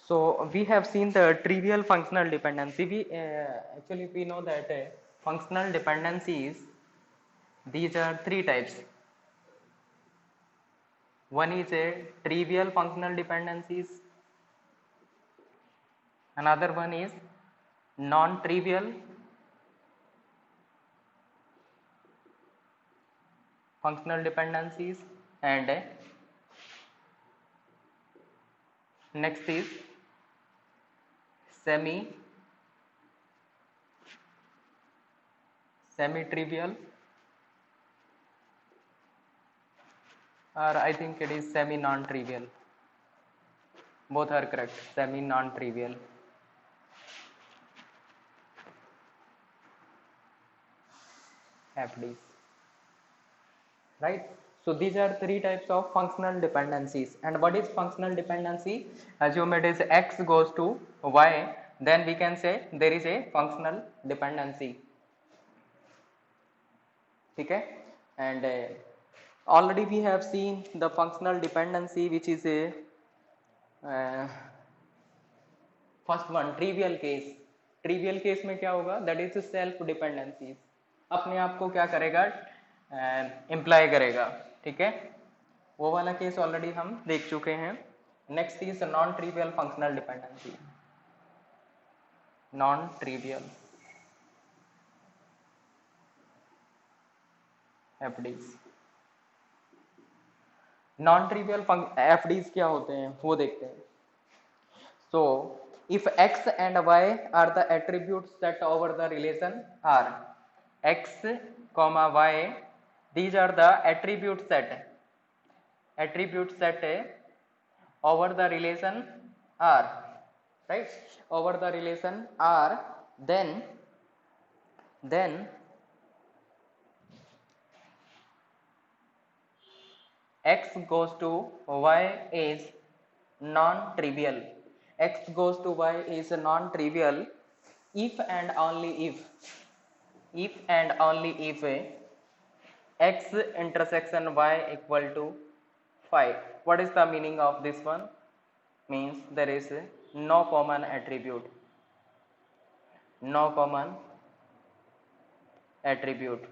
So we have seen the trivial functional dependency. Actually we know that functional dependencies, these are three types. One is a trivial functional dependencies, another one is non-trivial functional dependencies, and next is semi-trivial, or I think it is semi non-trivial. Both are correct. Semi non-trivial. FDs. Right? So these are three types of functional dependencies. And what is functional dependency? Assume it is x goes to y, then we can say there is a functional dependency. Okay? And already we have seen the functional dependency, which is a first one trivial case. Trivial case में क्या होगा? That is self dependency. अपने आप को क्या करेगा? Imply करेगा. ठीक है, वो वाला केस ऑलरेडी हम देख चुके हैं. Next is non trivial functional dependency. Non trivial FDs. Non trivial FDs क्या होते हैं वो देखते हैं. So if x and y are the attributes set over the relation R, x comma y, these are the attribute set over the relation R, right? Over the relation R, then x goes to y is non-trivial. X goes to y is non-trivial if and only if x intersection y equal to 5. What is the meaning of this one? Means there is no common attribute. No common attribute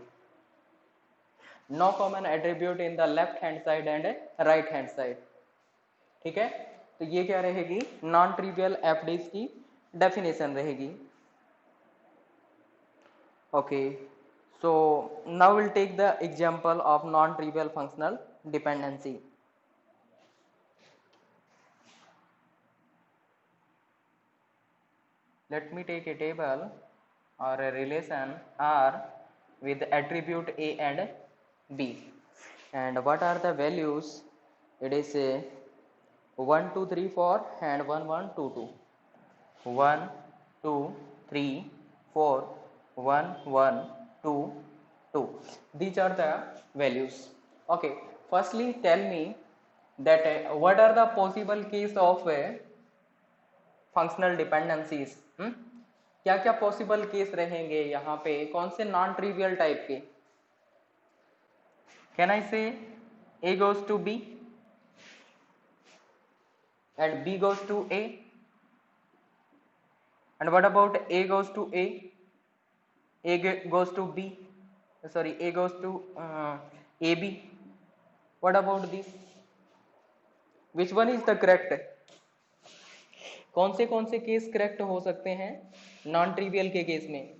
in the left hand side and right hand side. ठीक है, तो ये क्या रहेगी? Non trivial FDs की definition रहेगी. Okay, so now will take the example of non trivial functional dependency. Let me take a table or a relation R with attribute A and B, and what are the values? It is a 1 2 3 4 and 1 1 2 2. 1 2 3 4 1 1 2 2. These are the values. Okay, firstly tell me that what are the possible case of functional dependencies. क्या क्या possible case रहेंगे यहाँ पे? कौन से non trivial type के? Can I से A goes to B and B goes to A, and what about A goes to A, A goes to B, sorry, A goes to AB? What about this? Which one is the correct? कौन से case correct हो सकते हैं non trivial के case में?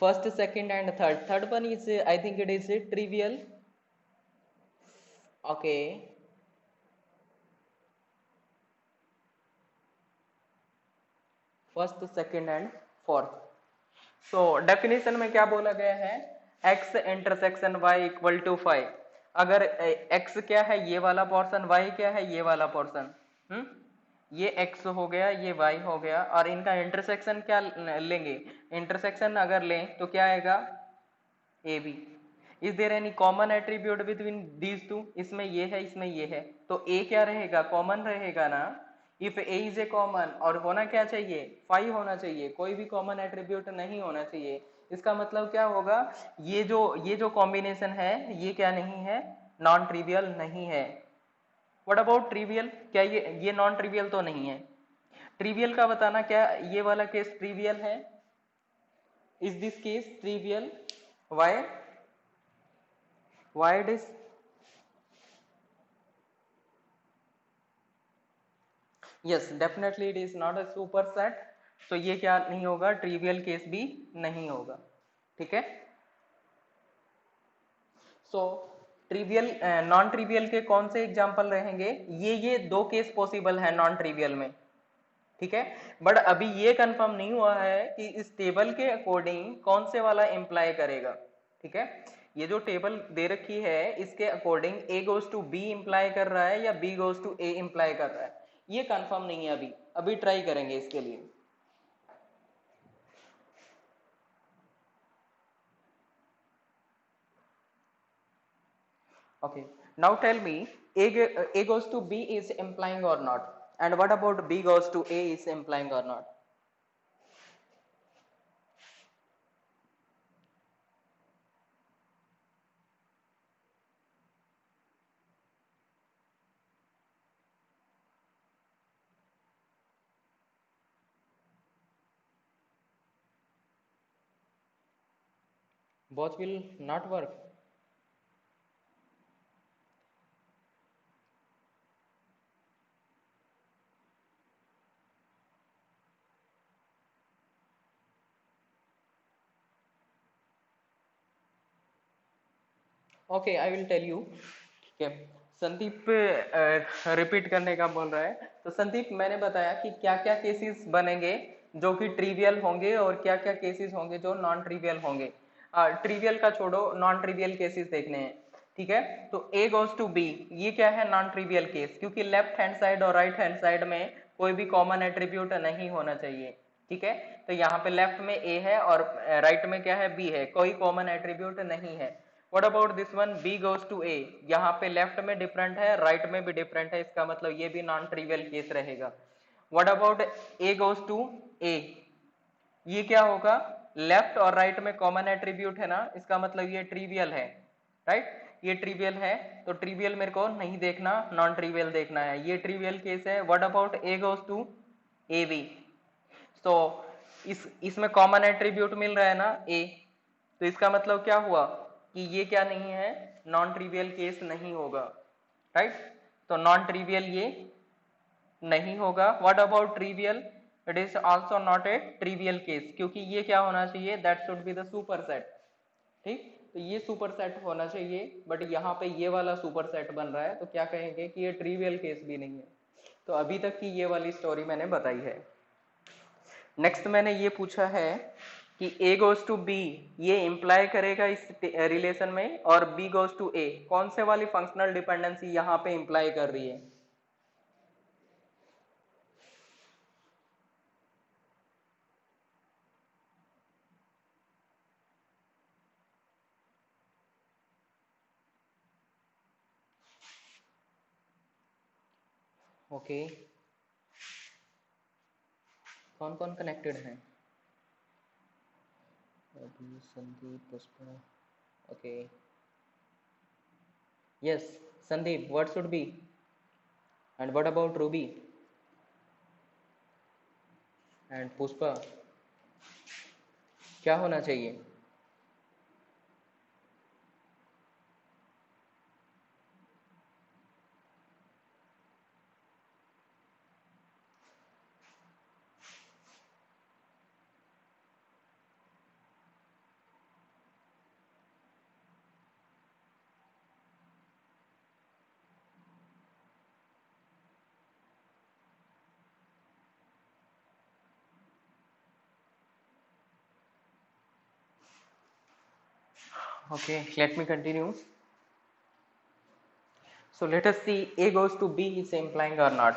First, second and third. Third one is I think it is trivial. Okay, first, second and fourth. So definition में क्या बोला गया है? x intersection y equal to 5. अगर x क्या है? ये वाला पोर्शन. y क्या है? ये वाला पोर्शन. ये x हो गया, ये y हो गया, और इनका इंटरसेक्शन क्या लेंगे? इंटरसेक्शन अगर लें तो क्या आएगा? AB. Is there any common attribute between these two? इसमें ये है, इसमें ये है, तो A क्या रहेगा? कॉमन रहेगा ना. If A is a common, और होना क्या चाहिए? 5 होना चाहिए. कोई भी कॉमन एट्रीब्यूट नहीं होना चाहिए. इसका मतलब क्या होगा? ये जो कॉम्बिनेशन है ये क्या नहीं है? नॉन ट्रिवियल नहीं है. What about trivial? क्या ये नॉन ट्रिवियल तो नहीं है? ट्रिवियल का बताना, क्या ये वाला केस ट्रिवियल है? Is this case trivial? Why it is? Yes, definitely it is not a superset. तो ये क्या नहीं होगा? ट्रिवियल केस भी नहीं होगा। ठीक है। सो ट्रिवियल, नॉन ट्रिवियल के कौन से एग्जांपल रहेंगे? ये दो केस पॉसिबल है नॉन ट्रिवियल में। ठीक है। बट अभी ये कंफर्म नहीं हुआ है कि इस टेबल के अकॉर्डिंग कौन से वाला इंप्लाई करेगा। ठीक है। ये जो टेबल दे रखी है इसके according A goes to B imply कर रहा है या B goes to A imply कर रहा है, ये कंफर्म नहीं है अभी। अभी ट्राई करेंगे इसके लिए। Okay. Now tell me, A goes to B is implying or not? And what about B goes to A is implying or not? Both will not work. Okay, I will tell you. ठीक है। Sandeep repeat करने का बोल रहा है। तो संदीप, मैंने बताया कि क्या क्या केसेस बनेंगे जो कि ट्रिवियल होंगे और क्या क्या केसेस होंगे जो नॉन ट्रिवियल होंगे। ट्रिवियल का छोड़ो, नॉन ट्रिवियल केसेस देखने हैं। ठीक है। तो ए गोज टू बी, ये क्या है? नॉन ट्रिवियल केस, क्योंकि लेफ्ट हैंड साइड और राइट हैंड साइड में कोई भी कॉमन एट्रीब्यूट नहीं होना चाहिए। ठीक है। तो यहाँ पे लेफ्ट में ए है और राइट में क्या है? बी है, कोई कॉमन एट्रीब्यूट नहीं है। What about this one, B goes to A? यहाँ पे लेफ्ट में डिफरेंट है, राइट में भी डिफरेंट है, इसका मतलब ये भी नॉन ट्रिवियल केस रहेगा। What about A goes to A? ये क्या होगा? लेफ्ट और राइट में कॉमन एट्रीब्यूट है ना, इसका मतलब ये ट्रिवियल है। राइट, ये ट्रिवियल है। तो ट्रिवियल मेरे को नहीं देखना, नॉन ट्रिवियल देखना है। ये ट्रिवियल केस है। What about A goes to A B? तो इसमें कॉमन एट्रीब्यूट मिल रहा है ना, ए। तो इसका मतलब क्या हुआ कि ये क्या नहीं है? नॉन ट्रिवियल केस नहीं होगा। राइट। तो नॉन ट्रिवियल ये नहीं होगा। What about trivial? It is also not a trivial case, क्योंकि ये क्या होना चाहिए? That should be the super set. ठीक। तो ये सुपर सेट होना चाहिए, बट यहाँ पे ये वाला सुपर सेट बन रहा है, तो क्या कहेंगे कि ये ट्रिवियल केस भी नहीं है। तो अभी तक की ये वाली स्टोरी मैंने बताई है। नेक्स्ट मैंने ये पूछा है कि ए गोज टू बी ये इंप्लाई करेगा इस रिलेशन में, और बी गोज टू ए कौन से वाली फंक्शनल डिपेंडेंसी यहाँ पे इंप्लाई कर रही है? ओके। कौन कौन कनेक्टेड है? अभी Sandeep, Pushpa. Okay. Yes, Sandeep, what should be? And what about Ruby and Pushpa? क्या होना चाहिए? Okay, let me continue. So let us see, A goes to B is implying or not.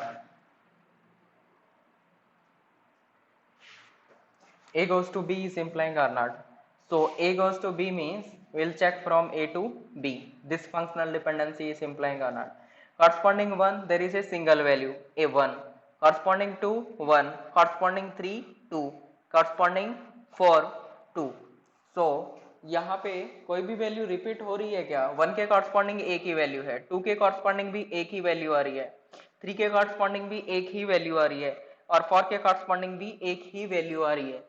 A goes to B is implying or not. So A goes to B means we'll check from A to B. This functional dependency is implying or not. Corresponding 1, there is a single value, A1. Corresponding 2, 1. Corresponding 3, 2. Corresponding 4, 2. So यहाँ पे कोई भी value repeat हो रही है क्या? 1 के corresponding एक ही वैल्यू है, 2 के कॉरस्पॉन्डिंग भी एक ही वैल्यू आ रही है, 3 के कॉरस्पॉन्डिंग भी एक ही वैल्यू आ रही है, और 4 के कॉरस्पॉन्डिंग भी एक ही वैल्यू आ रही है।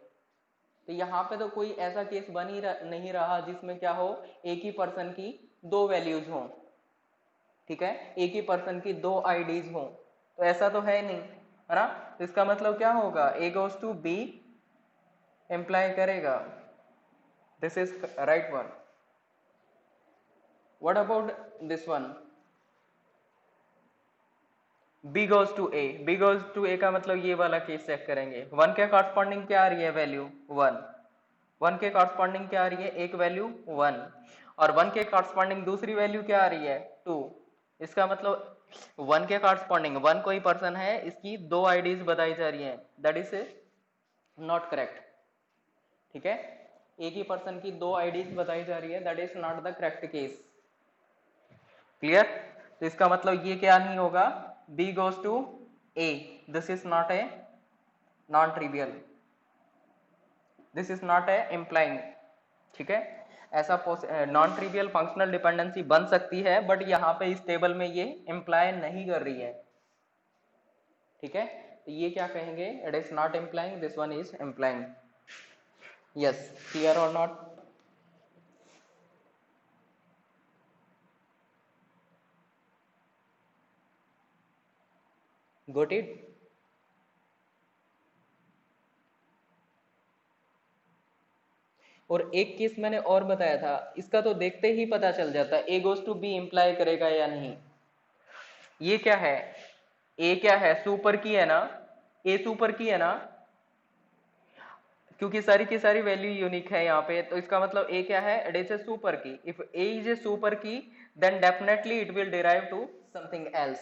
तो यहाँ पे तो कोई ऐसा केस बन ही नहीं रहा जिसमें क्या हो, एक ही पर्सन की दो वैल्यूज हो, ठीक है, एक ही पर्सन की दो आईडीज हो, तो ऐसा तो है नहीं, है ना। तो इसका मतलब क्या होगा, A goes to B imply करेगा, this is right one. What about this one, b goes to a, b goes to a का मतलब ये वाला केस चेक करेंगे, 1 के कॉरस्पॉन्डिंग क्या आ रही है वैल्यू 1, 1 के कॉरस्पॉन्डिंग क्या आ रही है एक वैल्यू 1, और 1 के कॉरस्पॉन्डिंग दूसरी वैल्यू क्या आ रही है 2। इसका मतलब 1 के कॉरस्पॉन्डिंग 1 कोई पर्सन है, इसकी दो आईडीज बताई जा रही है, दैट इज नॉट करेक्ट, ठीक है, एक ही पर्सन की दो आईडीज बताई जा रही है, that is not the correct case, clear. तो इसका मतलब ये क्या नहीं होगा, b goes to a, this is not a non trivial, this is not a implying, ठीक है। ऐसा नॉन ट्रिवियल फंक्शनल डिपेंडेंसी बन सकती है, बट यहाँ पे इस टेबल में ये इम्प्लाई नहीं कर रही है, ठीक है। तो ये क्या कहेंगे, it is not implying, this one is implying. Yes, clear और नॉट? Got it? और एक केस मैंने और बताया था, इसका तो देखते ही पता चल जाता है A goes to B imply करेगा या नहीं। ये क्या है, ए क्या है, सुपर की है ना, ए सुपर की है ना, क्योंकि सारी की सारी वैल्यू यूनिक है यहाँ पे, तो इसका मतलब ए क्या है, it is a super key, if A is a super key then definitely it will derive to something else,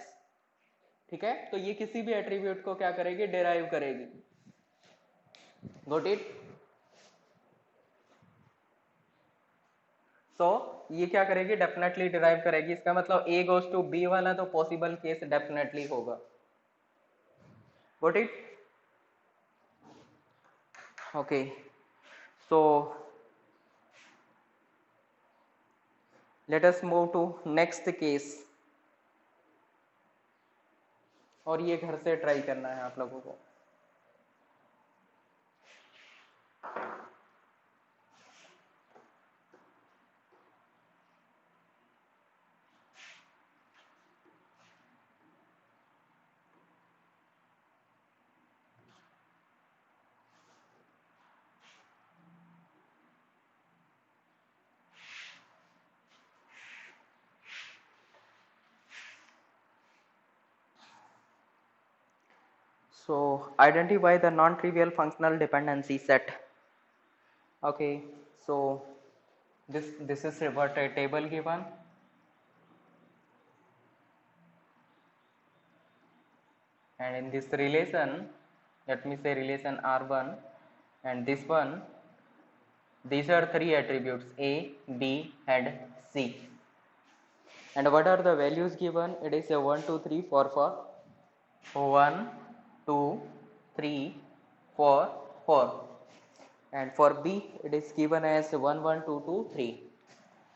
ठीक है। तो ये किसी भी एट्रीब्यूट को क्या करेगी, डिराइव करेगी, गॉट इट? सो ये क्या करेगी, डेफिनेटली डिराइव करेगी, इसका मतलब ए गोज टू बी वाला तो पॉसिबल केस डेफिनेटली होगा, got it? Okay, so let us move to next case, और ये घर से ट्राई करना है आप लोगों को। So identify the non-trivial functional dependency set. Okay, so this is what a table given, and in this relation, let me say relation R1, and this one, these are three attributes A, B and C, and what are the values given, it is a 1 2 3 4 for 1 2 3 4 4, and for B it is given as 1 1 2 2 3,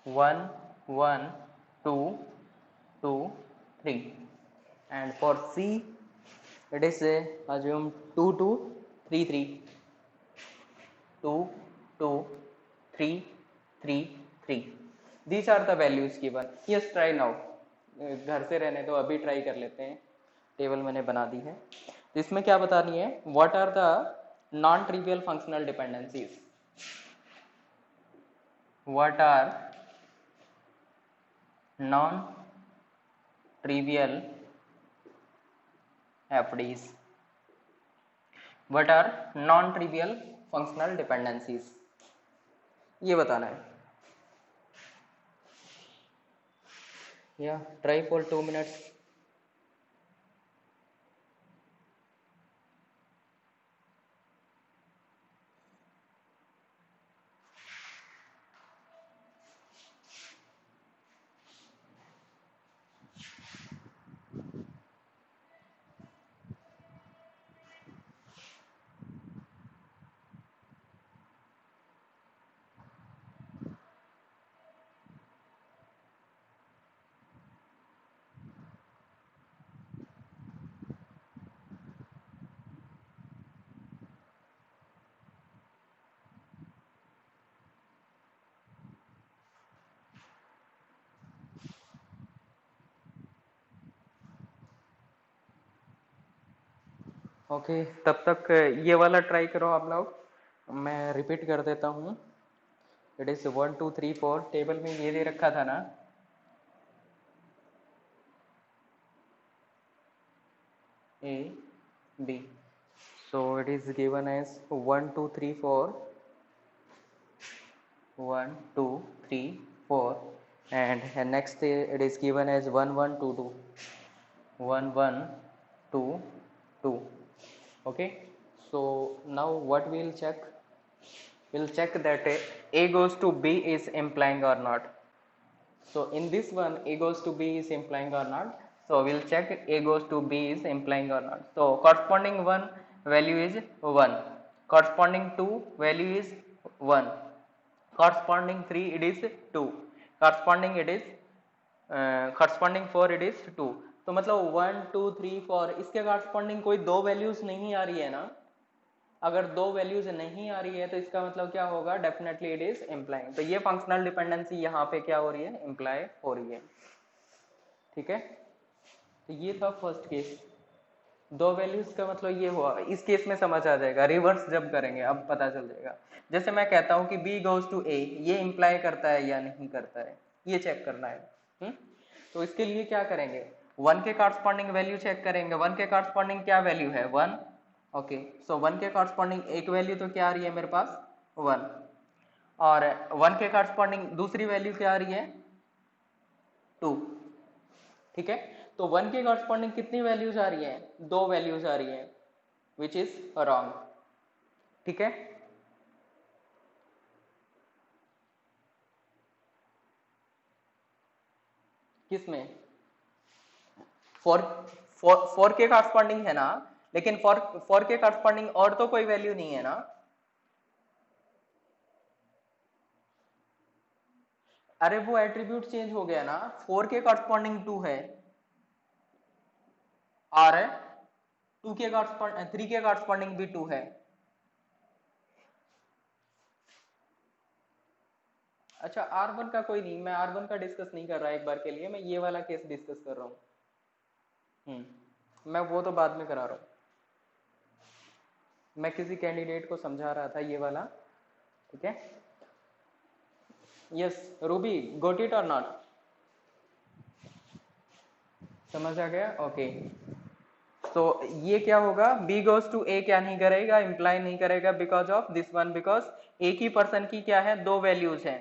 1 1 2 2 3, and for C it is assume 2 2 3 3, 2 2 3 3 3, these are the values given. Yes, try now, घर से रहने दो, अभी try कर लेते हैं, table मैंने बना दी है। तो इसमें क्या बतानी है, what are the non trivial functional dependencies, what are non trivial FDs, what are non trivial functional dependencies, ये बताना है। या ट्राई फॉर 2 minutes। ओके, तब तक ये वाला ट्राई करो आप लोग। मैं रिपीट कर देता हूँ। इट इज 1 2 3 4, टेबल में ये दे रखा था ना, A B, so it is given as 1 2 3 4, 1 2 3 4, and next it is given as 1 1 2 2, 1 1 2 2. Okay, so now what we'll check, we'll check that A goes to B is implying or not. So in this one, A goes to B is implying or not. So we'll check A goes to B is implying or not. So corresponding one value is 1, corresponding 2 value is 1, corresponding 3 it is 2, corresponding it is corresponding 4 it is 2. तो मतलब 1 2 3 4 इसके corresponding कोई दो values नहीं आ रही है ना। अगर दो वैल्यूज नहीं आ रही है तो इसका मतलब क्या होगा, डेफिनेटली इट इज इम्प्लाइंग। तो ये फंक्शनल डिपेंडेंसी यहाँ पे क्या हो रही है, इम्प्लाई हो रही है। ठीक है, तो ये था फर्स्ट केस। दो वैल्यूज का मतलब ये हुआ, इस केस में समझ आ जाएगा, रिवर्स जब करेंगे अब पता चल जाएगा। जैसे मैं कहता हूँ कि B गोज टू A, ये इम्प्लाई करता है या नहीं करता है, ये चेक करना है। तो इसके लिए क्या करेंगे, 1 के कॉरस्पॉन्डिंग वैल्यू चेक करेंगे। 1 के कॉरस्पॉन्डिंग क्या वैल्यू है, 1। ओके, सो 1 के कॉरस्पॉन्डिंग एक वैल्यू तो क्या आ रही है मेरे पास, 1, और 1 के कॉरस्पॉन्डिंग दूसरी वैल्यू क्या आ रही है, 2। ठीक है, तो 1 के कॉरस्पॉन्डिंग कितनी वैल्यूज आ रही है, दो वैल्यूज आ रही है, विच इज रॉन्ग। ठीक है, किसमें, फोर के कॉरस्पॉन्डिंग है ना, लेकिन फोर के कॉरस्पॉन्डिंग और तो कोई वैल्यू नहीं है ना। अरे वो एट्रीब्यूट चेंज हो गया ना, 4 के कॉरस्पॉन्डिंग 2 है और 2 के कॉरस्पॉन्डिंग 3 के कॉरस्पॉन्डिंग भी 2 है। अच्छा, R1 का कोई नहीं, मैं R1 का डिस्कस नहीं कर रहा एक बार के लिए, मैं ये वाला केस डिस्कस कर रहा हूँ। मैं वो तो बाद में करा रहा हूँ, मैं किसी कैंडिडेट को समझा रहा था ये वाला। ठीक है, यस रूबी, गोट इट और नॉट, समझ आ गया। ओके, तो ये क्या होगा, B गोज टू A क्या नहीं करेगा, इंप्लाई नहीं करेगा, because of this one, because एक ही पर्सन की क्या है, दो वैल्यूज हैं।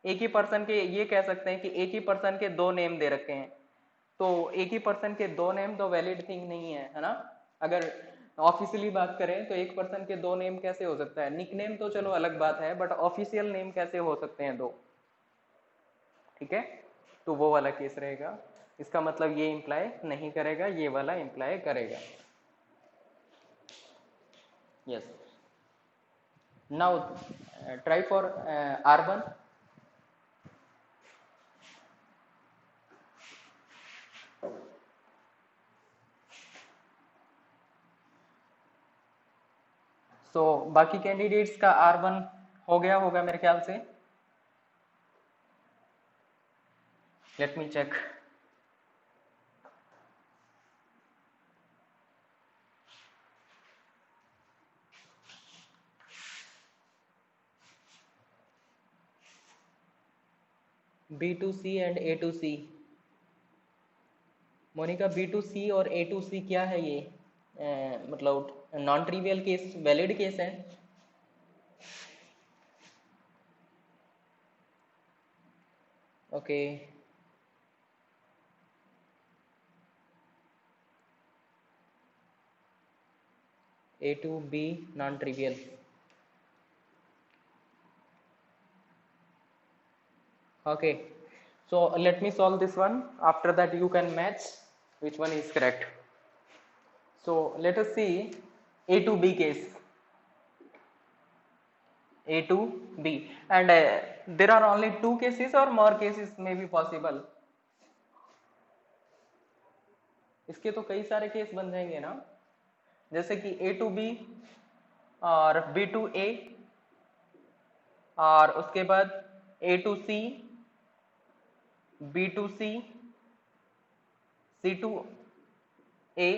एक ही पर्सन के, ये कह सकते हैं कि एक ही पर्सन के दो नेम दे रखे हैं, तो एक ही पर्सन के दो नेम तो वैलिड थिंग नहीं है ना। अगर ऑफिशियली बात करें तो एक पर्सन के दो नेम कैसे हो सकता है, निक नेम तो चलो अलग बात है, बट ऑफिशियल नेम कैसे हो सकते हैं दो। ठीक है, तो वो वाला केस रहेगा, इसका मतलब ये इंप्लाई नहीं करेगा, ये वाला इंप्लाई करेगा। Yes, now try for R1। सो बाकी कैंडिडेट्स का R1 हो गया होगा मेरे ख्याल से, let me check. B2C and A2C, Monica B2C और A2C क्या है ये, मतलब non trivial case, valid case है। Okay, A2B non trivial. Okay, so let me solve this one, after that you can match which one is correct. So let us see A to B case, A to B, and there are only two cases or more cases may be possible, इसके तो कई सारे case बन जाएंगे ना, जैसे कि A to B और B to A, और उसके बाद A to C, B to C, C to A,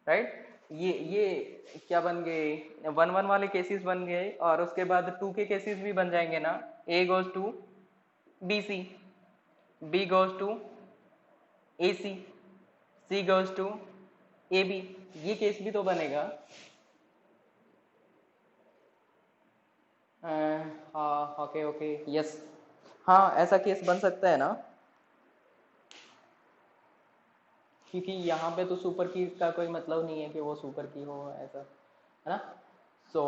right. ये क्या बन गए, 1 1 वाले केसेस बन गए, और उसके बाद 2 के केसेस भी बन जाएंगे ना, A goes to B C, B goes to A C, C goes to A B, ये केस भी तो बनेगा। हाँ ओके ओके यस, हाँ ऐसा केस बन सकता है ना, क्योंकि यहाँ पे तो सुपर की का कोई मतलब नहीं है कि वो सुपर की हो, ऐसा है ना। So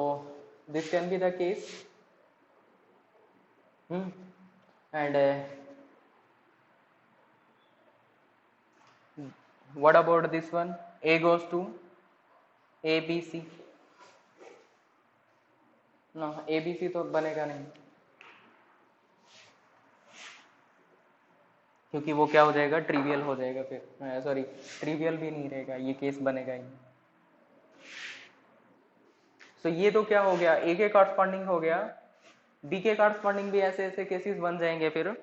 this can be the case. And what about this one, A goes to A B C, ना ए बी सी तो बनेगा नहीं, क्योंकि वो क्या हो जाएगा, ट्रिवियल हो जाएगा, फिर सॉरी ट्रिवियल भी नहीं रहेगा, ये केस बनेगा ही। सो ये तो क्या हो गया, ए के कॉरस्पॉन्डिंग हो गया, बी के कॉरस्पॉन्डिंग भी ऐसे ऐसे केसेस बन जाएंगे फिर।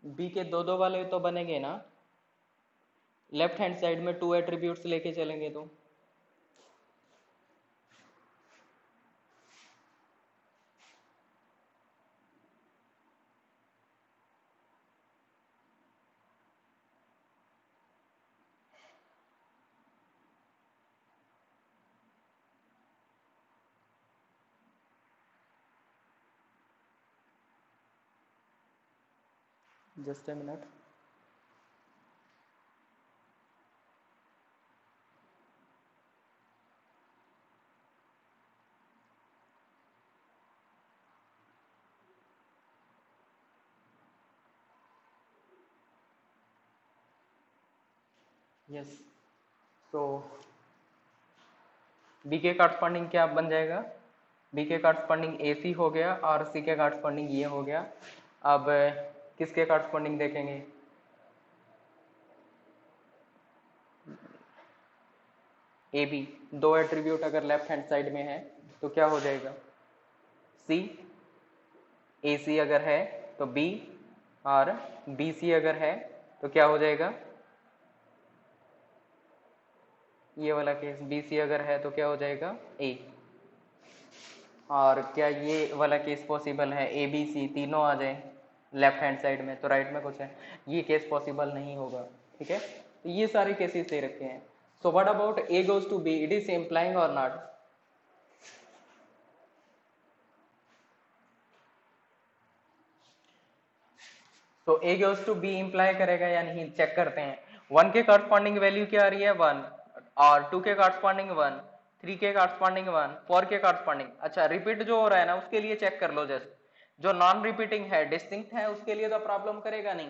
बी के दो दो वाले तो बनेंगे ना, लेफ्ट हैंड साइड में 2 एट्रीब्यूट्स लेके चलेंगे तो। Just a minute. यस, तो बी के कॉरस्पॉन्डिंग क्या बन जाएगा, बी के कॉरस्पॉन्डिंग ए सी हो गया, और सी के कॉरस्पॉन्डिंग ये हो गया। अब किसके कॉरस्पॉन्डिंग देखेंगे, ए बी, दो एट्रीब्यूट अगर लेफ्ट हैंड साइड में है तो क्या हो जाएगा, सी, ए सी अगर है तो बी, और बी सी अगर है तो क्या हो जाएगा, ये वाला केस, बी सी अगर है तो क्या हो जाएगा, ए। और क्या ये वाला केस पॉसिबल है, ए बी सी तीनों आ जाए लेफ्ट हैंड साइड में, तो राइट में कुछ है, ये केस पॉसिबल नहीं होगा। ठीक है, तो ये सारे केसेस दे रखे हैं। So what about A goes to B, it is implying और नॉट। तो A goes to B imply करेगा या नहीं, चेक करते हैं। 1 के कॉरस्पॉन्डिंग वैल्यू क्या आ रही है, 1, और 2 के कॉरस्पॉन्डिंग 1, 3 के कॉरस्पॉन्डिंग 1, 4 के कॉरस्पॉन्डिंग, अच्छा रिपीट जो हो रहा है ना उसके लिए चेक कर लो, जस्ट जो नॉन रिपीटिंग है, डिस्टिंक्ट है, उसके लिए तो प्रॉब्लम करेगा नहीं।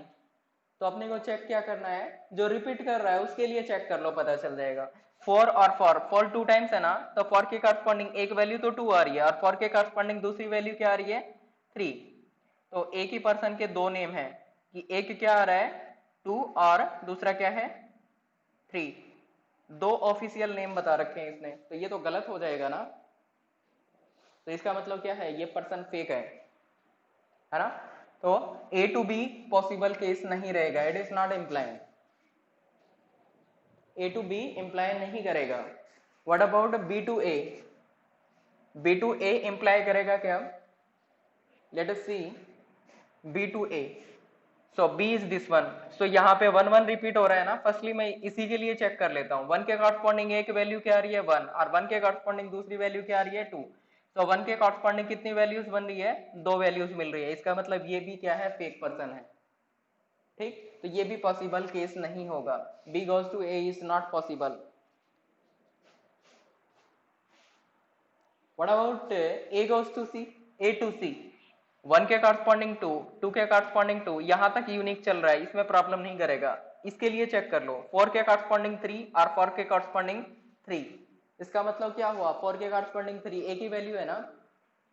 तो अपने को चेक क्या करना है, जो रिपीट कर रहा है उसके लिए चेक कर लो, पता चल जाएगा। 4 और 4 2 टाइम्स है ना, तो 4 के कॉरस्पॉन्डिंग एक वैल्यू तो 2 आ रही है, और 4 के कॉरस्पॉन्डिंग दूसरी वैल्यू क्या आ रही है, 3। तो एक ही पर्सन के दो नेम है, कि एक क्या आ रहा है 2, और दूसरा क्या है 3, दो ऑफिशियल नेम बता रखे हैं इसने, तो ये तो गलत हो जाएगा ना। तो इसका मतलब क्या है, ये पर्सन फेक है ना। तो A to B possible case नहीं रहेगा, it is not implying, A to B imply नहीं करेगा। What about B to A, B to A imply करेगा क्या, let us see B to A. So B is this one, so यहाँ पे 1 1 repeat हो रहा है ना, फर्स्टली मैं इसी के लिए चेक कर लेता हूँ। 1 के कॉरस्पॉन्डिंग एक वैल्यू क्या आ रही है 1, और 1 के कॉरस्पॉन्डिंग दूसरी वैल्यू क्या आ रही है 2। तो 1 के कॉरस्पॉन्डिंग कितनी वैल्यूज बन रही है, दो वैल्यूज मिल रही है, इसका मतलब ये भी क्या है, फेक पर्सन है। ठीक, तो ये भी पॉसिबल केस नहीं होगा, B goes to A is not possible. What about A goes to C, A to C, 1 के कॉरस्पॉन्डिंग 2, 2 के कॉरस्पॉन्डिंग 2, यहां तक यूनिक चल रहा है, इसमें प्रॉब्लम नहीं करेगा। इसके लिए चेक कर लो, 4 के कॉरस्पॉन्डिंग 3 और 4 के कॉरस्पॉन्डिंग 3, इसका मतलब क्या हुआ, 4 के कॉरस्पॉन्डिंग 3 एक ही वैल्यू है ना,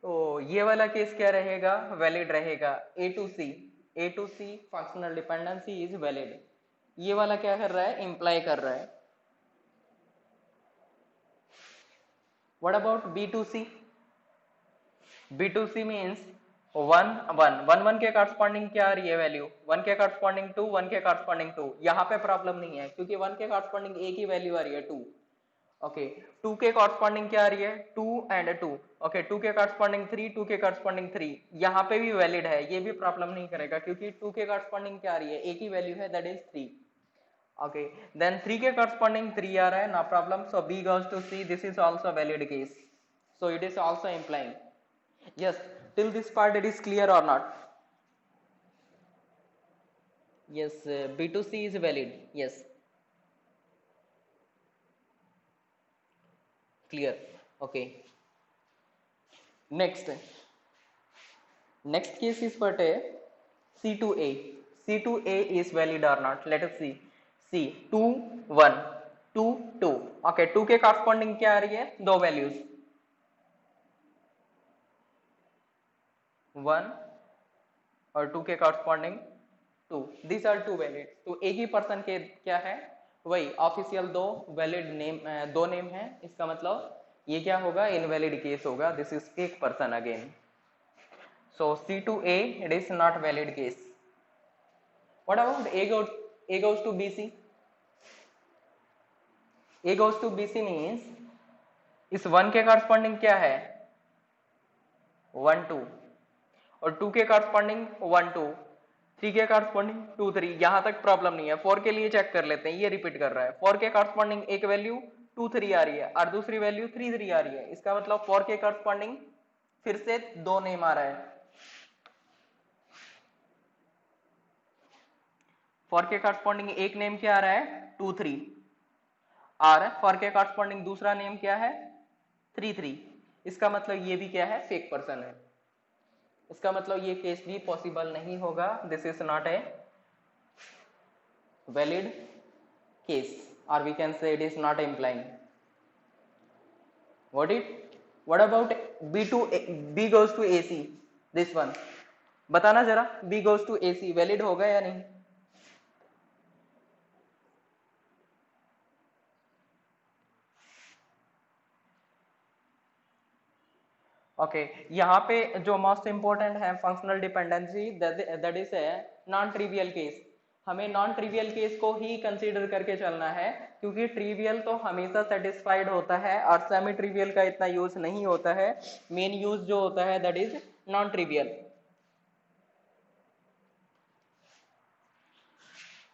तो ये वाला केस क्या रहेगा, वैलिड रहेगा, A to C, A to C functional dependency is valid. ये वाला क्या कर रहा है, इंप्लाई कर रहा है। What about B2C? B2C means 1 के करस्पॉन्डिंग क्या आ रही है वैल्यू, 1 के करस्पॉन्डिंग 2, 1 के करस्पॉन्डिंग 2। यहाँ पे प्रॉब्लम नहीं है क्योंकि 1 के करस्पॉन्डिंग एक ही वैल्यू आ रही है 2। ओके, 2 के करस्पॉन्डिंग क्या आ रही है, 2 एंड 2। ओके, 2 के करस्पॉन्डिंग 3, 2 के करस्पॉन्डिंग 3। यहाँ पे भी वैलिड है, ये भी प्रॉब्लम नहीं करेगा क्योंकि 2 के करस्पॉन्डिंग क्या आ रही है, एक ही वैल्यू है, दैट इज 3। ओके, देन 3 के करस्पॉन्डिंग 3 आ रहा है, no problem. So B goes to C, this is also valid case, so it is also implying. Yes, till this part it is clear or not? Yes, B2C is valid. Yes, clear. Okay, next case is what a C2A. C2A is valid or not? Let us see. C 2 1 2 2। Okay, 2 के corresponding क्या आ रही है, दो values 1 और 2 के corresponding 2। These are two valid। तो एक ही person के क्या है, वही ऑफिशियल दो वैलिड नेम, दो नेम है। इसका मतलब ये क्या होगा, इनवैलिड केस होगा। दिस इज एक person again. So C2A, it is not valid case. What about A goes to BC? A goes to BC means इस 1 के करस्पॉन्डिंग क्या है, 1 2, और 2 के करस्पॉन्डिंग 1 2, 3 के करस्पॉन्डिंग 2 3। यहां तक प्रॉब्लम नहीं है। 4 के लिए चेक कर लेते हैं, ये रिपीट कर रहा है। 4 के करस्पॉन्डिंग एक वैल्यू 2 3 आ रही है और दूसरी वैल्यू 3 3 आ रही है। इसका मतलब 4 के करस्पॉन्डिंग फिर से दो नेम आ रहा है। 4 के करस्पॉन्डिंग एक नेम क्या आ रहा है, 2 3, और 4 के करस्पॉन्डिंग दूसरा नेम क्या है, 3 3। इसका मतलब ये भी क्या है, फेक पर्सन है। इसका मतलब ये केस भी पॉसिबल नहीं होगा। This is not a valid case, or we can say it is not implying. What about B goes to AC? This one बताना जरा, B goes to AC valid होगा या नहीं? ओके, यहाँ पे जो मोस्ट इंपॉर्टेंट है functional dependency, that is a non trivial case. हमें नॉन ट्रिवियल केस को ही कंसीडर करके चलना है क्योंकि ट्रिवियल तो हमेशा सेटिस्फाइड होता है और सेमी ट्रिवियल का इतना यूज नहीं होता है। मेन यूज जो होता है that is non trivial.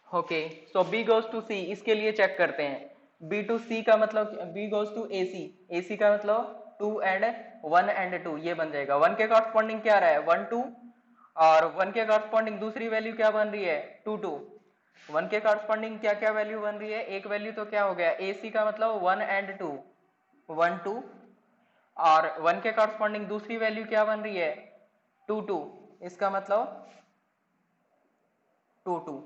Okay, so B goes to C, इसके लिए चेक करते हैं। B to C का मतलब B goes to AC, AC का मतलब 2 एंड 1 एंड 2, ये बन जाएगा। 1 के कॉरस्पॉन्डिंग क्या रहा है, 1 2, और 1 के कॉरस्पॉन्डिंग दूसरी वैल्यू क्या बन रही है, 2 2। 1 के कॉरस्पॉन्डिंग क्या क्या वैल्यू बन रही है, एक वैल्यू तो क्या हो गया, AC का मतलब 1 एंड 2, 1 2, और 1 के कॉरस्पॉन्डिंग दूसरी वैल्यू क्या बन रही है, 2 2। इसका मतलब 2 2।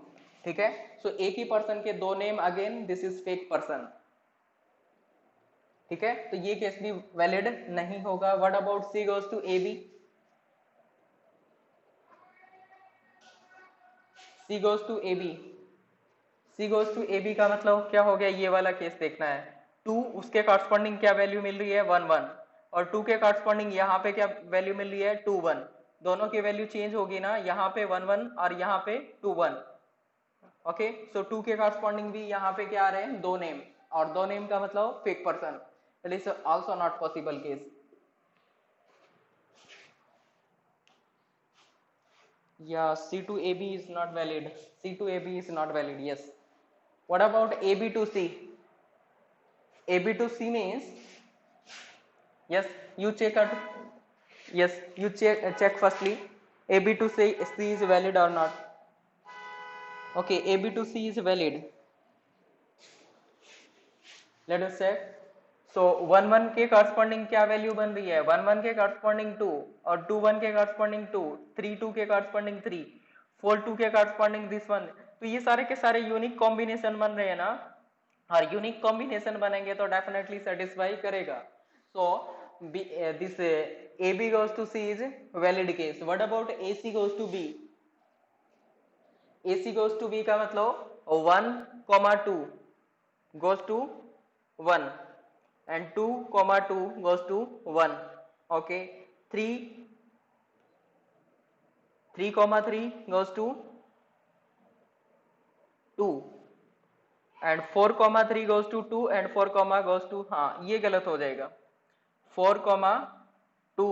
ठीक है, सो एक ही पर्सन के दो name, again this is fake person. ठीक है, तो ये केस भी वैलिड नहीं होगा। What about C goes to AB? C goes to AB, C goes to AB का मतलब क्या हो गया, ये वाला केस देखना है। 2 उसके कॉरस्पॉन्डिंग क्या वैल्यू मिल रही है, 1 1, और 2 के कॉरस्पॉन्डिंग यहाँ पे क्या वैल्यू मिल रही है, 2 1। दोनों की वैल्यू चेंज होगी ना, यहाँ पे 1 1 और यहाँ पे 2 1। ओके, सो 2 के कॉरस्पॉन्डिंग भी यहाँ पे क्या आ रहे हैं, दो नेम, और दो नेम का मतलब fake person. It is also not possible case. Yeah, C to AB is not valid. C to AB is not valid. Yes. What about AB to C? AB to C means, yes, you check out. Yes, you check firstly. AB to C is valid or not? Okay, AB to C is valid. Let us check. So 1 1 के corresponding क्या value बन रही है, 1 1 के corresponding 2, और 2 1 के corresponding 2, 3 2 के corresponding 3, 4 2 के corresponding this one। तो ये सारे के सारे यूनिक कॉम्बिनेशन बन रहे हैं ना, और यूनिक कॉम्बिनेशन बनेंगे तो डेफिनेटली सेटिस्फाई करेगा। So this AB goes to C is valid case. What about AC goes to B? AC goes to B का मतलब 1 comma 2 goes to 1 and 2 comma 2 goes to 1. Okay, 3 comma 3 goes to 2 and 4 comma 3 goes to 2 and 4 comma goes to, हाँ ये गलत हो जाएगा, 4 comma 2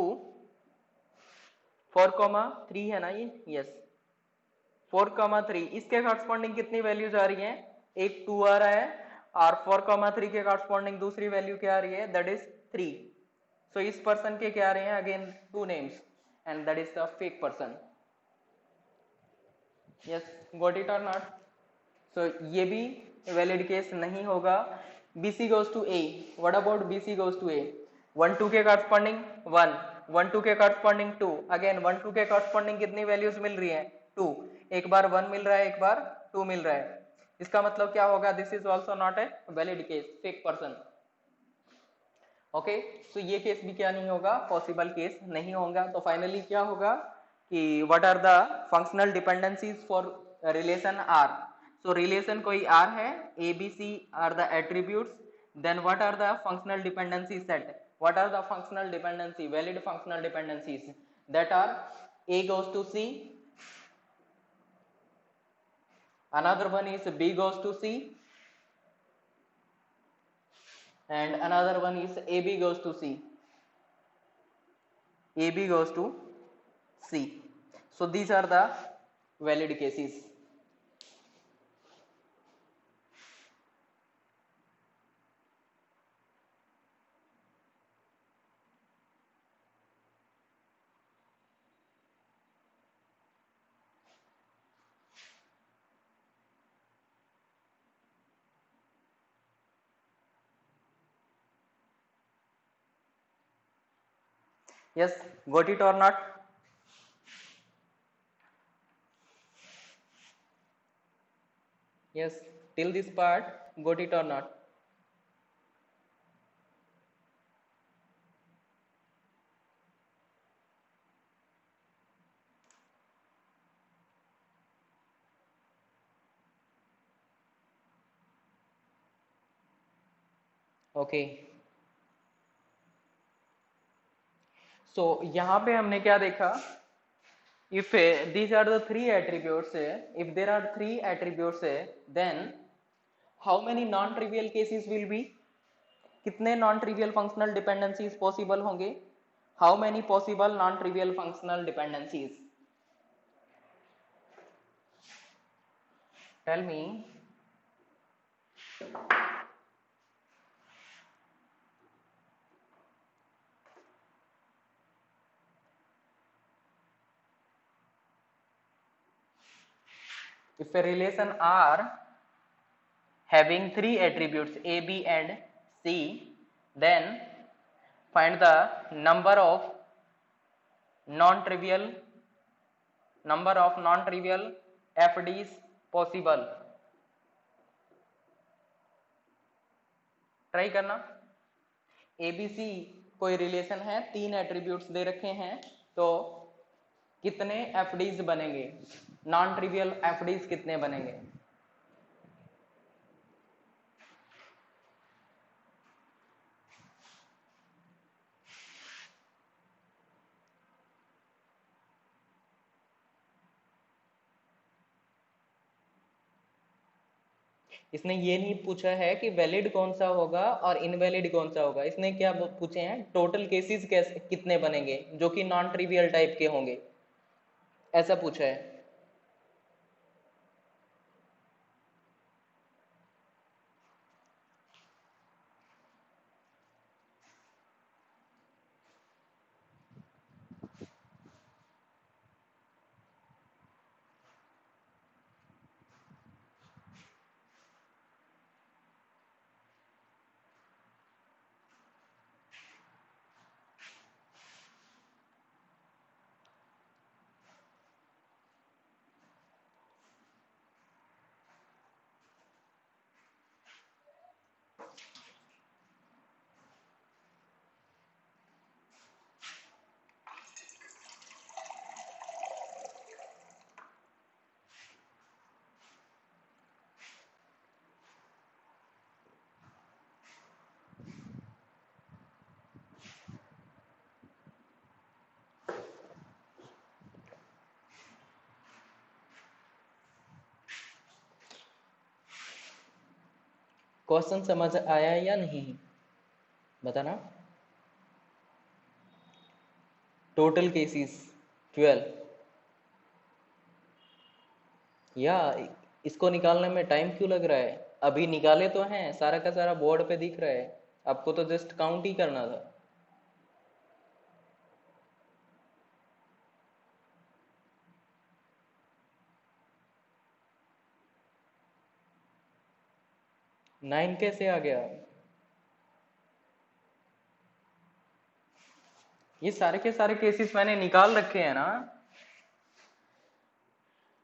4 comma 3 है ना ये, यस 4 comma 3 इसके कॉरस्पॉन्डिंग कितनी वैल्यूज आ रही हैं, एक 2 आ रहा है और 4 comma 3 के कॉरस्पॉन्डिंग दूसरी वैल्यू क्या आ रही है, दैट इज 3. सो इस पर्सन के क्या आ रहे हैं, again 2 names and that is the fake person. Yes, got it और नॉट. सो ये भी वैलिड केस नहीं होगा. BC goes to A. What about BC goes to A? 1 2 के कॉरस्पॉन्डिंग 1, 1 2 के कॉरस्पॉन्डिंग 2, अगेन 1 2 के कॉरस्पॉन्डिंग कितनी वैल्यूज मिल रही हैं, 2. एक बार 1 मिल रहा है, एक बार 2 मिल रहा है. इसका मतलब क्या होगा, this is also not a valid case, fake person. Okay, so ये केस भी क्या नहीं होगा, पॉसिबल केस नहीं होगा. तो फाइनली क्या होगा कि what are the functional dependencies for relation R. So relation कोई आर है, A B C are the attributes, then what are the functional dependency set. What are the functional dependency, valid functional dependencies, that are A goes to C, another one is B goes to C, and another one is AB goes to C. AB goes to C. So these are the valid cases. Yes, got it or not? Yes, till this part, got it or not? Okay. So यहाँ पे हमने क्या देखा, if these are the three attributes, if there are three attributes, then how many non-trivial cases will be, कितने non-trivial functional dependencies possible होंगे, how many possible non-trivial functional dependencies, tell me. If a relation R having three attributes A, B and C, then find the number of non-trivial FDs possible. Try करना. ABC कोई relation है, तीन attributes दे रखे हैं, तो कितने FDs बनेंगे, नॉन ट्रिवियल FDs कितने बनेंगे. इसने ये नहीं पूछा है कि वैलिड कौन सा होगा और इनवैलिड कौन सा होगा, इसने क्या पूछे हैं, टोटल केसेस कैसे कितने बनेंगे जो कि नॉन ट्रिवियल टाइप के होंगे, ऐसा पूछा है. क्वेश्चन समझ आया या नहीं बताना। टोटल केसेस 12 या इसको निकालने में टाइम क्यों लग रहा है? अभी निकाले तो हैं, सारा का सारा बोर्ड पे दिख रहा है, आपको तो जस्ट काउंट ही करना था। नाइन कैसे आ गया? ये सारे के सारे केसेस मैंने निकाल रखे हैं ना।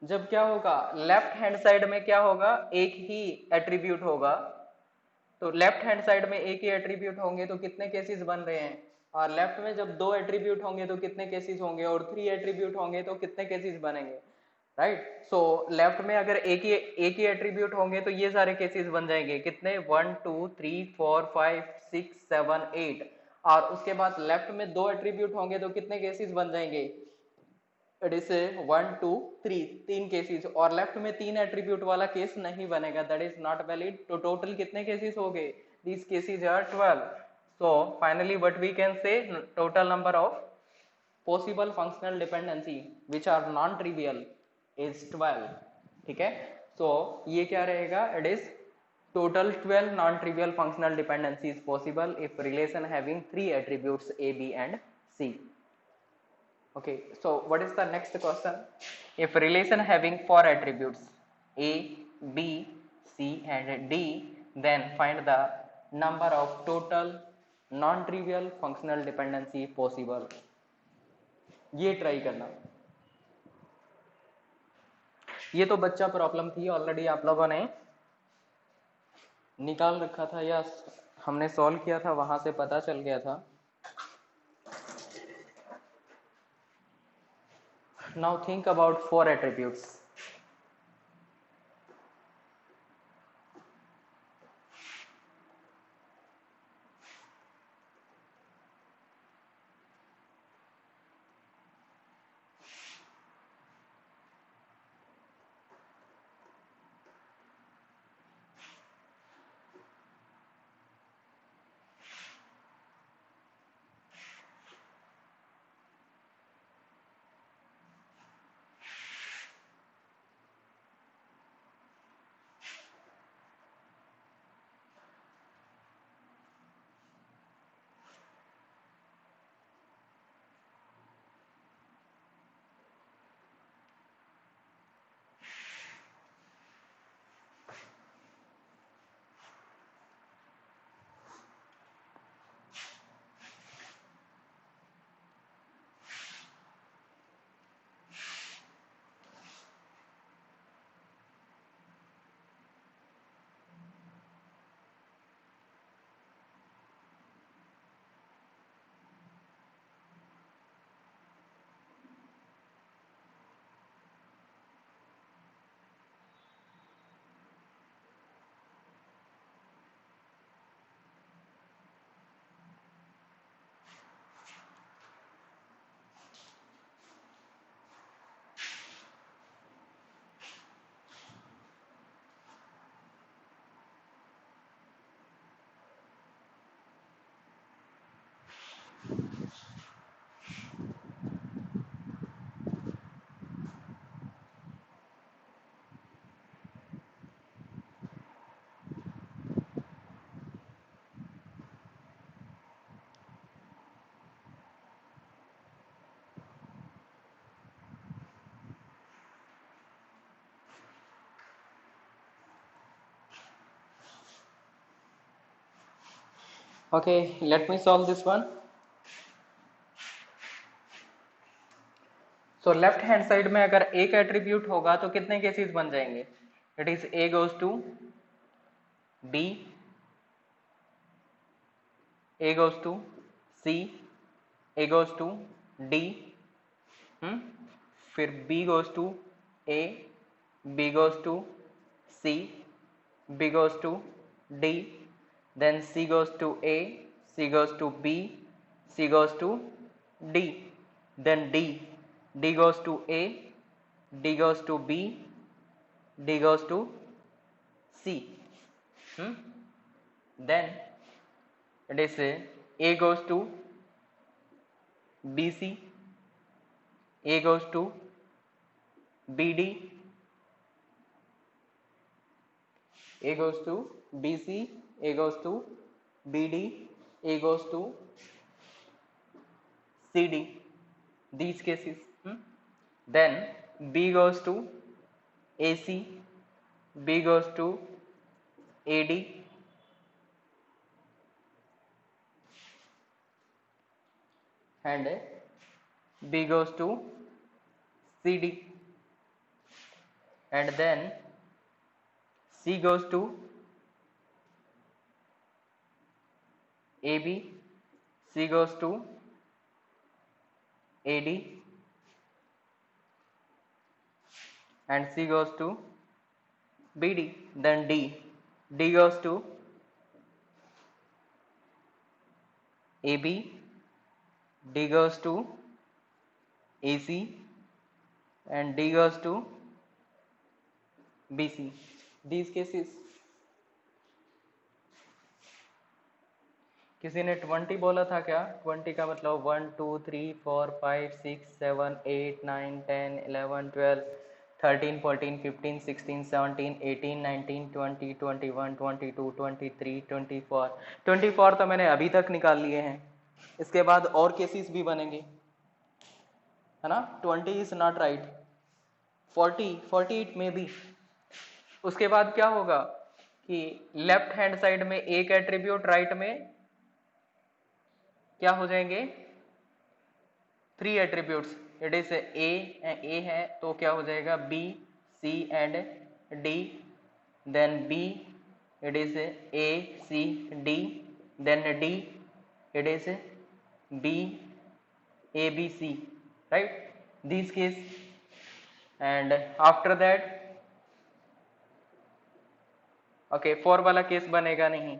जब क्या होगा, लेफ्ट हैंड साइड में क्या होगा, एक ही एट्रीब्यूट होगा, तो लेफ्ट हैंड साइड में एक ही एट्रीब्यूट होंगे तो कितने केसेस बन रहे हैं, और लेफ्ट में जब दो एट्रीब्यूट होंगे तो कितने केसेस होंगे, और थ्री एट्रीब्यूट होंगे तो कितने केसेस बनेंगे, राइट। सो लेफ्ट में अगर एक ही एट्रीब्यूट होंगे तो ये सारे केसेस बन जाएंगे, कितने, 1 2 3 4 5 6 7 8, और उसके बाद लेफ्ट में दो एट्रीब्यूट होंगे तो कितने केसेस बन जाएंगे, इट इज 1 2 3, तीन केसेस, और लेफ्ट में तीन एट्रीब्यूट वाला केस नहीं बनेगा, दैट इज नॉट वैलिड। तो टोटल कितने केसेस हो गए, these cases are 12। So finally what we can say, total number of possible functional dependency which are non trivial is 12। ठीक है, so ये क्या रहेगा, it is total 12 non trivial functional dependency is possible if relation having three attributes a, b and c। okay, so what is the next question, if relation having four attributes a, b, c and d, then find the number of total non trivial functional dependency possible। ये try करना। ये तो बच्चा problem थी, already आप लोगों ने निकाल रखा था या हमने सॉल्व किया था, वहां से पता चल गया था। Now think about four attributes. Okay, let me solve this one. So left hand side में अगर एक एट्रीब्यूट होगा तो कितने केसेस बन जाएंगे, it is a goes to b, a goes to c, a goes to d, फिर b goes to a, b goes to c, b goes to d, then c goes to a, c goes to b, c goes to d, then d goes to a, d goes to b, d goes to c। then it is A goes to BC, A goes to BD, A goes to BC, A goes to BD, A goes to CD, these cases. Then B goes to AC, B goes to AD, and B goes to CD, and then C goes to AB, C goes to AD, and C goes to BD. Then D goes to AB, D goes to AC, and D goes to BC. These cases. किसी ने 20 बोला था क्या? 20 का मतलब 1 2 3 4 5 6 7 8 9 10 11 12 13 14 15 16 17 18 19 20 21 22 23 24 24 तो मैंने अभी तक निकाल लिए हैं. इसके बाद और केसेस भी बनेंगे, है ना. 20 इज नॉट राइट, 48 में भी. उसके बाद क्या होगा कि लेफ्ट हैंड साइड में एक एट्रीब्यूट, राइट में क्या हो जाएंगे? 3 एट्रीब्यूट्स. इट इज ए है तो क्या हो जाएगा? B, C and D. Then B, it is A C D. Then D, it is B A B C, right. This case. And after that okay 4 वाला केस बनेगा नहीं.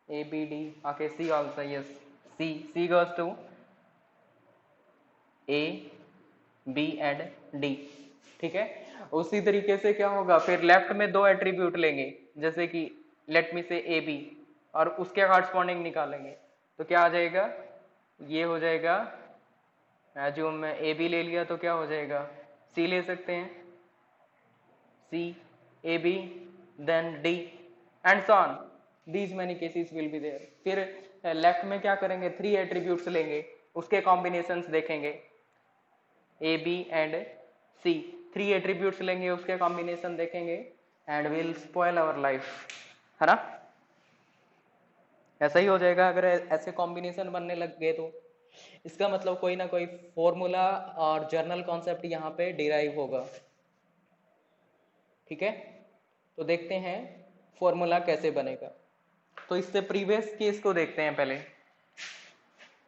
A, B, D. Okay, C also, yes. C goes to A, B and D. ठीक है. उसी तरीके से क्या होगा फिर? लेफ्ट में 2 एट्रीब्यूट लेंगे, जैसे कि लेट मी से ए बी, और उसके कॉरस्पॉन्डिंग निकालेंगे. तो क्या आ जाएगा? ये हो जाएगा, जो मैं ए बी ले लिया तो क्या हो जाएगा? सी ले सकते हैं, C A B, then D and so on. These many cases will be there. फिर लेफ्ट में क्या करेंगे? 3 एट्रीब्यूट्स लेंगे, उसके कॉम्बिनेशंस देखेंगे. A B and C, 3 attributes लेंगे, उसके कॉम्बिनेशन देखेंगे, and will spoil our life, है ना. ऐसा ही हो जाएगा अगर ऐसे कॉम्बिनेशन बनने लग गए तो. इसका मतलब कोई ना कोई फॉर्मूला और जर्नल कॉन्सेप्ट यहाँ पे डिराइव होगा. ठीक है. तो देखते हैं फॉर्मूला कैसे बनेगा. तो इससे प्रीवियस केस को देखते हैं पहले.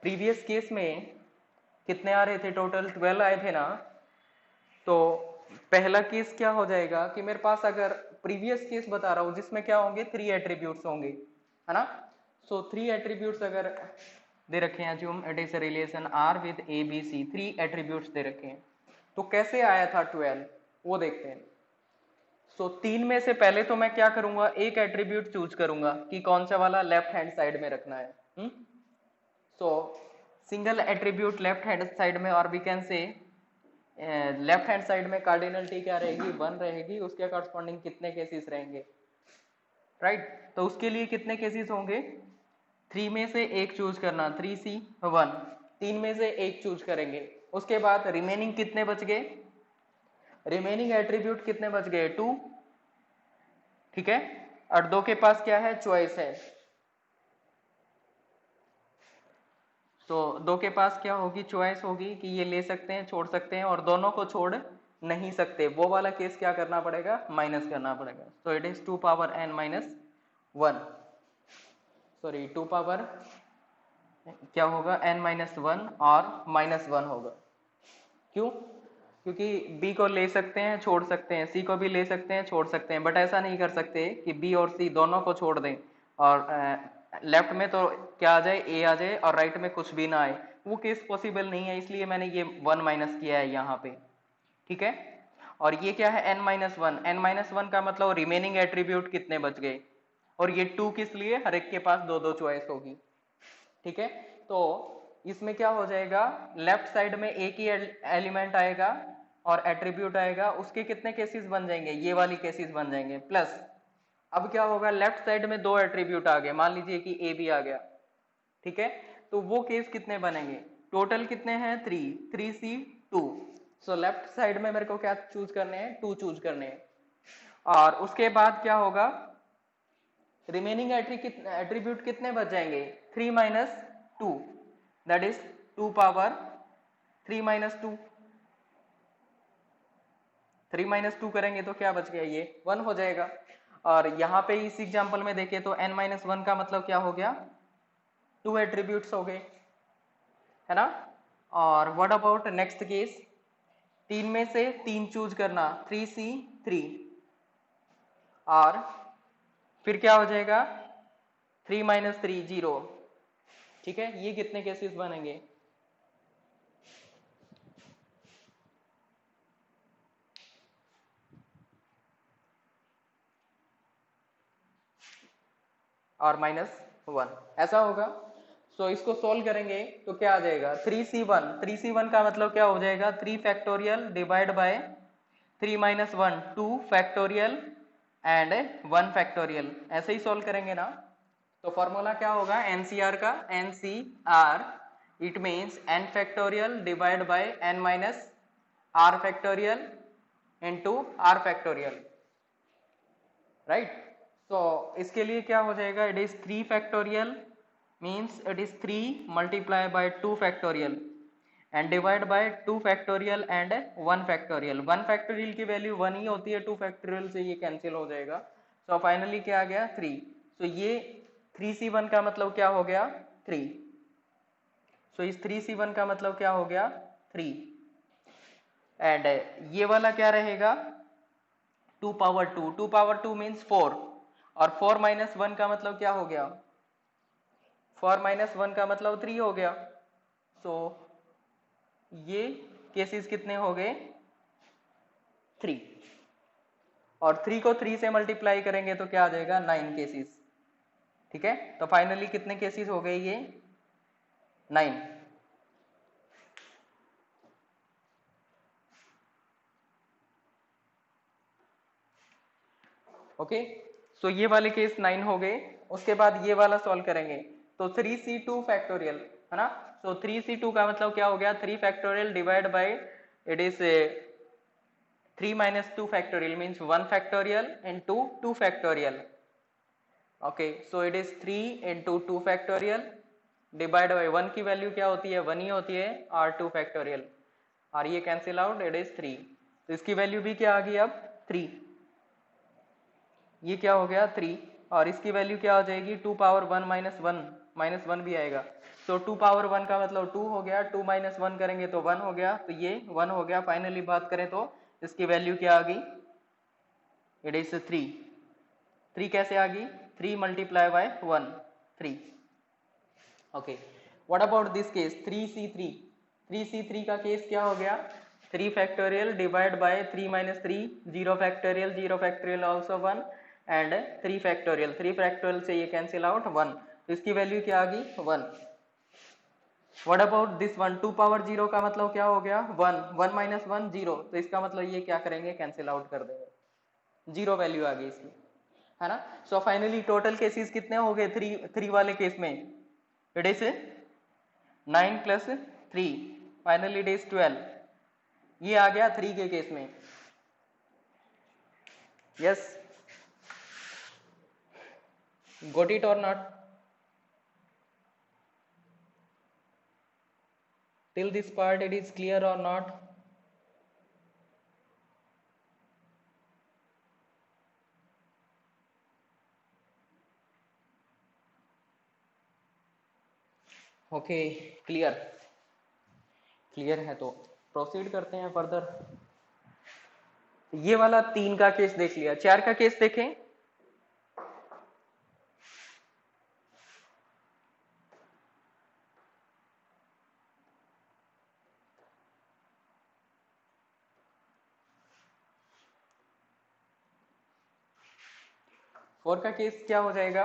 प्रीवियस केस में कितने आ रहे थे? टोटल 12 आए थे ना. तो पहला केस क्या हो जाएगा कि मेरे पास अगर प्रीवियस केस बता रहा हूं जिसमें क्या होंगे? 3 एट्रीब्यूट्स होंगे, है ना. सो 3 एट्रीब्यूट्स अगर दे रखे हैं, जो it is relation R with A B C, 3 attributes दे रखे हैं. तो कैसे आया था 12 वो देखते हैं. सो 3 में से पहले तो मैं क्या करूंगा? एक एट्रीब्यूट चूज करूंगा कि कौन सा वाला लेफ्ट हैंड साइड में रखना है. So single attribute left hand side में, और we can say left hand side में कार्डिनलिटी क्या रहेगी? 1 रहेगी. उसके कॉरस्पॉन्डिंग कितने केसेस रहेंगे? राइट. तो उसके लिए कितने केसेस होंगे? 3 में से एक चूज करना, 3C 1. 3 में से एक चूज करेंगे. उसके बाद रिमेनिंग कितने बच गए? रिमेनिंग एट्रीब्यूट कितने बच गए? 2. ठीक है. और 2 के पास क्या है? चॉइस है. तो 2 के पास क्या होगी? चॉइस होगी कि ये ले सकते हैं, छोड़ सकते हैं, और दोनों को छोड़ नहीं सकते. वो वाला केस क्या करना पड़ेगा? माइनस करना पड़ेगा. तो it is 2 power n minus 1. Sorry 2 power क्या होगा? n माइनस 1 और माइनस 1 होगा. क्यों? क्योंकि B को ले सकते हैं, छोड़ सकते हैं, C को भी ले सकते हैं, छोड़ सकते हैं, बट ऐसा नहीं कर सकते कि B और C दोनों को छोड़ दें और लेफ्ट में तो क्या आ जाए? A आ जाए, और राइट में कुछ भी ना आए. वो केस पॉसिबल नहीं है, इसलिए मैंने ये 1 माइनस किया है यहाँ पे. ठीक है. और ये क्या है n-1, n-1 का मतलब रिमेनिंग एट्रीब्यूट कितने बच गए, और ये 2 किस लिए, हर एक के पास दो दो चॉइस होगी, ठीक है। तो इसमें क्या हो जाएगा, लेफ्ट साइड में एक ही एलिमेंट आएगा और एट्रीब्यूट आएगा, उसके कितने केसेस बन जाएंगे, ये वाली केसेस बन जाएंगे, प्लस अब क्या होगा, लेफ्ट साइड में दो एट्रीब्यूट आ गए, मान लीजिए कि ए भी आ गया, ठीक है, तो वो केस कितने बनेंगे, टोटल कितने हैं 3c 2। सो लेफ्ट साइड में मेरे को क्या चूज करने हैं, 2 चूज करने हैं, और उसके बाद क्या होगा, रिमेनिंग एट्रीब्यूट कितने बच जाएंगे, 3 - 2, दैट इज 2 पावर 3 - 2, 3 - 2 करेंगे तो क्या बच गया, ये 1 हो जाएगा। और यहाँ पे इस एग्जांपल में देखें तो n-1 का मतलब क्या हो गया, 2 एट्रीब्यूट्स हो गए, है ना। और व्हाट अबाउट नेक्स्ट केस, 3 में से 3 चूज करना, 3c 3, और फिर क्या हो जाएगा 3 - 3 0, ठीक है। ये कितने केसेस बनेंगे, और -1 ऐसा होगा। सो इसको सोल्व करेंगे तो क्या आ जाएगा, 3c1 का मतलब क्या हो जाएगा, 3 factorial divide by 3 - 1 2 factorial and 1 factorial, ऐसे ही सोल्व करेंगे ना। तो फॉर्मूला क्या होगा एनसीआर का, NCR it means n factorial divide by n minus r factorial into r factorial, right. तो इसके लिए क्या हो जाएगा, it is 3 factorial means it is 3 multiply by 2 factorial and divide by 2 factorial and 1 factorial, 1 factorial की value 1 ही होती है, 2 factorial से ये कैंसिल हो जाएगा। सो फाइनली क्या आ गया 3। सो ये 3c1 का मतलब क्या हो गया 3। सो इस 3c1 का मतलब क्या हो गया 3, एंड ये वाला क्या रहेगा 2 पावर 2 मीन्स 4, और 4 - 1 का मतलब क्या हो गया, 4 - 1 का मतलब 3 हो गया। सो ये केसेस कितने हो गए 3, और 3 को 3 से मल्टीप्लाई करेंगे तो क्या आ जाएगा 9 केसेस, ठीक है। तो फाइनली कितने केसेस हो गए ये 9। ओके, सो ये वाले केस 9 हो गए। उसके बाद ये वाला सॉल्व करेंगे तो 3c2 फैक्टोरियल, है ना। सो 3c2 का मतलब क्या हो गया, 3 factorial divide by it is 3 - 2 factorial means 1 factorial into 2 factorial. Okay, so it is 3 into 2 factorial divide by 1 की वैल्यू क्या होती है 1 ही होती है, और 2 फैक्टोरियल, और ये कैंसिल आउट, इट इज 3। तो इसकी वैल्यू भी क्या आ गई अब 3, ये क्या हो गया 3, और इसकी वैल्यू क्या हो जाएगी 2 पावर 1 -1 भी आएगा। तो 2 पावर 1 का मतलब 2 हो गया, 2 - 1 करेंगे तो 1 हो गया, तो ये 1 हो गया। फाइनली बात करें तो इसकी वैल्यू क्या आ गई, इट इज 3। 3 कैसे आ गई, 3 multiply by 1 3। Okay, what about this case 3c3, 3c3 का केस क्या हो गया, 3 factorial divide by 3 - 3 0 factorial, 0 factorial also 1 and 3 factorial, 3 factorial से ये कैंसिल आउट 1, तो इसकी वैल्यू क्या आ गई 1। व्हाट अबाउट दिस 1, 2 पावर 0 का मतलब क्या हो गया 1, 1 - 1 0, तो इसका मतलब ये क्या करेंगे कैंसिल आउट कर देंगे, 0 वैल्यू आ गई इसकी, है ना। सो फाइनली टोटल केसेस कितने हो गए 3 वाले केस में, it is 9 + 3, finally it is 12, ये आ गया 3 के केस में। यस, गॉट इट और not, till this part it is clear or not? Okay, clear, clear है तो प्रोसीड करते हैं फर्दर। ये वाला 3 का केस देख लिया, 4 का केस देखें। फोर का केस क्या हो जाएगा,